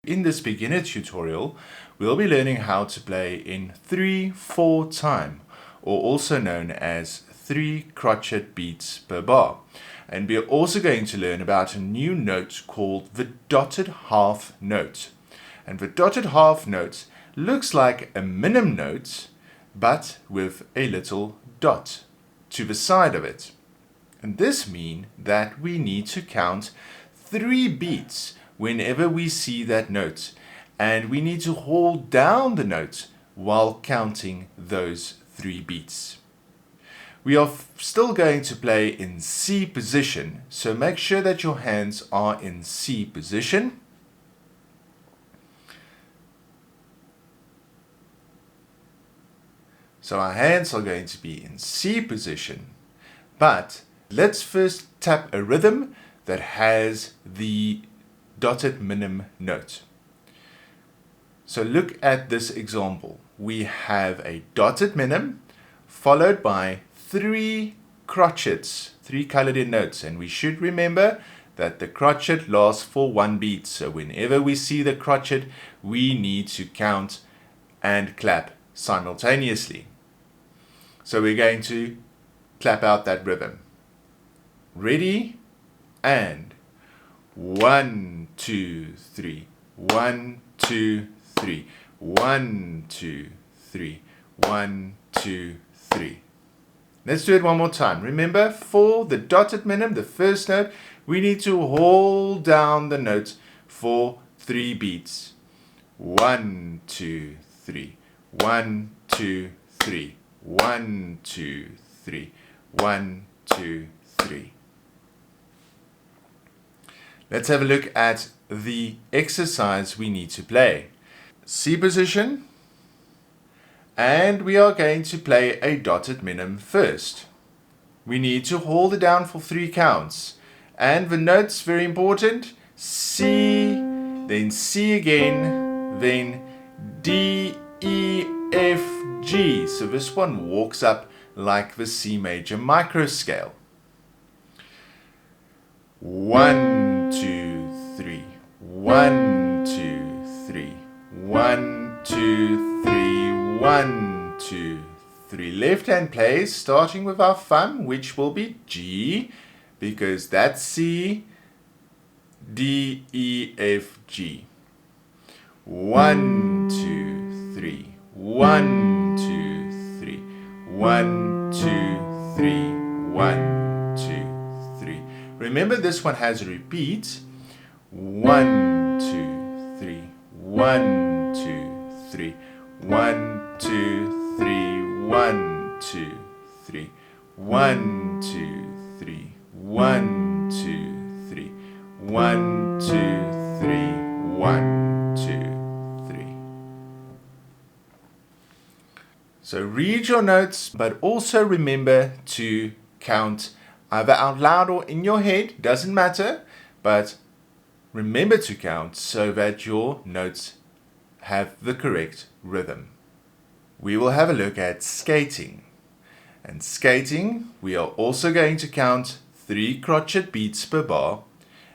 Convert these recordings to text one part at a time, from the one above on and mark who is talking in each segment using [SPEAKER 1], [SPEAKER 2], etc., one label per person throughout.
[SPEAKER 1] In this beginner tutorial, we'll be learning how to play in 3/4 time, or also known as 3 crotchet beats per bar. And we're also going to learn about a new note called the dotted half note. And the dotted half note looks like a minim note, but with a little dot to the side of it. And this means that we need to count 3 beats whenever we see that note, and we need to hold down the note while counting those 3 beats. We are still going to play in C position, so make sure that your hands are in C position. So our hands are going to be in C position, but let's first tap a rhythm that has the dotted minim note. So look at this example. We have a dotted minim followed by 3 crotchets, 3 colored in notes, and we should remember that the crotchet lasts for 1 beat. So whenever we see the crotchet, we need to count and clap simultaneously. So we're going to clap out that rhythm. Ready? And 1, 2, 3. 1, 2, 3. 1, 2, 3. 1, 2, 3. Let's do it one more time. Remember, for the dotted minim, the first note, we need to hold down the note for 3 beats. 1, 2, 3. 1, 2, 3. 1, 2, 3. 1, 2, 3. Let's have a look at the exercise we need to play. C position, and we are going to play a dotted minim first. We need to hold it down for 3 counts, and the notes, very important: C, then C again, then D, E, F, G. So this one walks up like the C major microscale. 1, 2, 3. 1, 2, 3. 1, 2, 3. 1, 2, 3. Left hand plays, starting with our thumb, which will be G, because that's C, D, E, F, G. 1, 2, 3. 1, 2, 3. 1, 2, 3. 1, 2, 3. Remember, this one has a repeat. 1, 2, 3. 1, 2, 3. 1, 2, 3. 1, 2, 3. 1, 2, 3. 1, 2, 3. 1, 2, 3. 1, 2, 3. So read your notes, but also remember to count either out loud or in your head, doesn't matter, but remember to count so that your notes have the correct rhythm. We will have a look at skating. And skating, we are also going to count 3 crotchet beats per bar,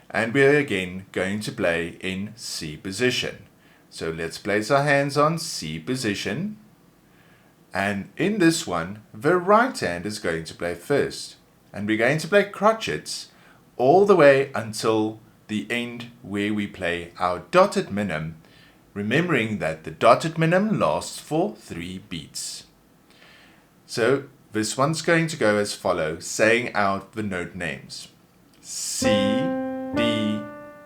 [SPEAKER 1] and we are again going to play in C position. So let's place our hands on C position, and in this one, the right hand is going to play first. And we're going to play crotchets all the way until the end where we play our dotted minim, remembering that the dotted minim lasts for 3 beats. So this one's going to go as follows, saying out the note names. C, D,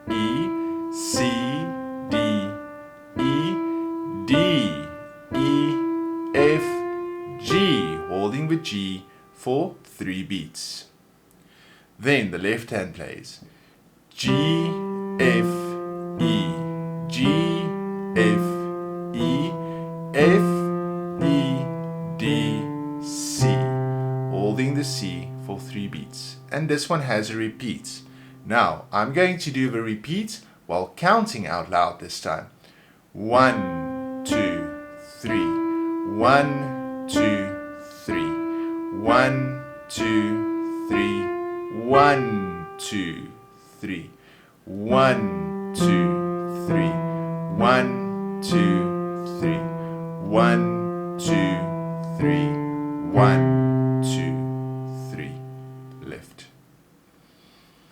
[SPEAKER 1] E, C, D, E, D, E, F, G, holding the G for 3 beats. Then the left hand plays G, F, E, G, F, E, F, E, D, C, holding the C for 3 beats. And this one has a repeat. Now I'm going to do the repeat while counting out loud this time. 1, 2, 3. 1, 2, 1, 2, 3. 1, 2, 3. 1, 2, 3. 1, 2, 3. 1, 2, 3. 1, 2, 3. Left.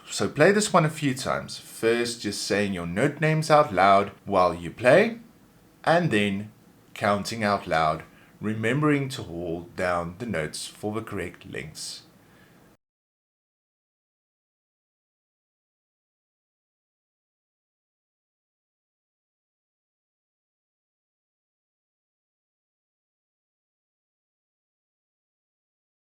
[SPEAKER 1] So play this one a few times. First, just saying your note names out loud while you play, and then counting out loud, remembering to hold down the notes for the correct lengths.